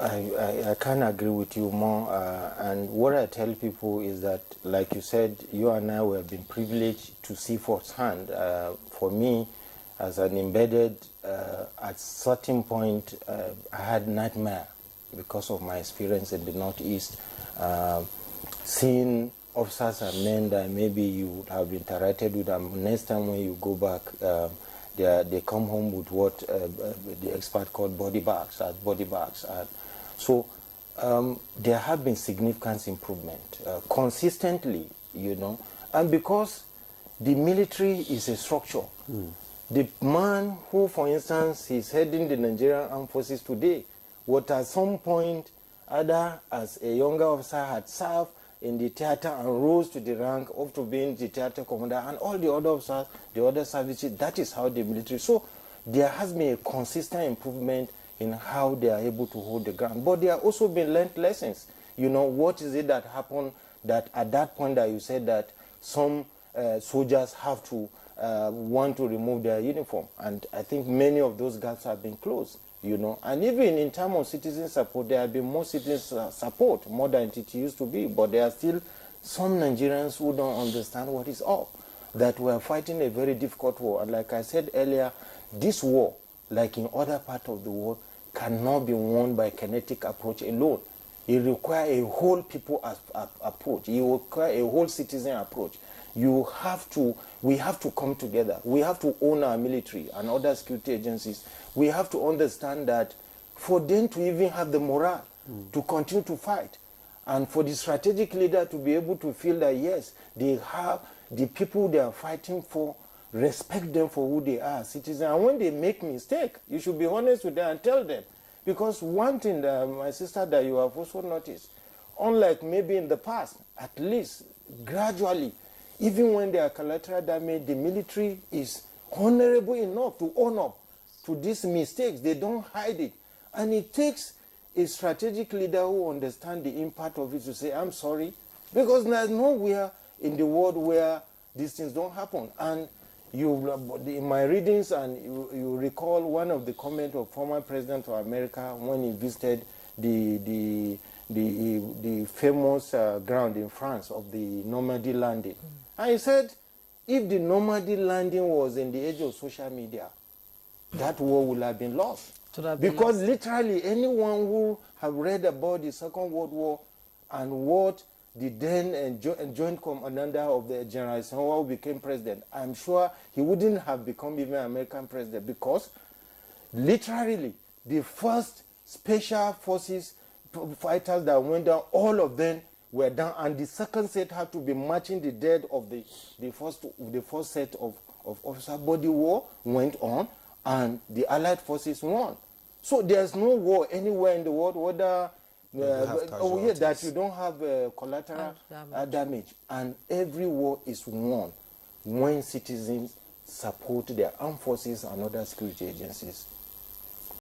I can't agree with you more. And what I tell people is that, like you said, you and I have been privileged to see firsthand. For me, as an embedded, at certain point, I had nightmare because of my experience in the Northeast, seeing officers and men that maybe you have interacted with them. Next time when you go back, they come home with what the expert called body bags. So there have been significant improvement consistently, and because the military is a structure. The man who, for instance, is heading the Nigerian Armed Forces today, what at some point, either as a younger officer had served in the theater and rose to the rank up to being the theater commander, and all the other officers, the other services, that is how the military. So there has been a consistent improvement in how they are able to hold the ground. But there have also been learned lessons. What is it that happened that at that point that you said that some soldiers have to want to remove their uniform? And I think many of those gaps have been closed, And even in terms of citizen support, there have been more citizen support, more than it used to be. But there are still some Nigerians who don't understand what is up, that we are fighting a very difficult war. And like I said earlier, this war, like in other parts of the world, cannot be won by kinetic approach alone. It requires a whole people approach. It requires a whole citizen approach. We have to come together. We have to own our military and other security agencies. We have to understand that for them to even have the morale to continue to fight, and for the strategic leader to be able to feel that, yes, they have the people they are fighting for, respect them for who they are, citizens. And when they make mistake, you should be honest with them and tell them. Because one thing, my sister, that you have also noticed, unlike maybe in the past, at least gradually, even when there are collateral damage, the military is honorable enough to own up to these mistakes. They don't hide it. And it takes a strategic leader who understands the impact of it to say, I'm sorry, because there's nowhere in the world where these things don't happen. And in my readings, and you recall one of the comments of former President of America when he visited the famous ground in France of the Normandy landing. And he said, if the Normandy landing was in the age of social media, that war would have been lost. Because literally anyone who have read about the Second World War and what the then joint commander of the General Eisenhower who became president, I'm sure he wouldn't have become even American president, because literally the first special forces fighters that went down, all of them were down, and the second set had to be matching the dead of the first set of officers. But the war went on, and the Allied forces won. So there's no war anywhere in the world whether that you don't have collateral damage. And every war is won when citizens support their armed forces and other security agencies.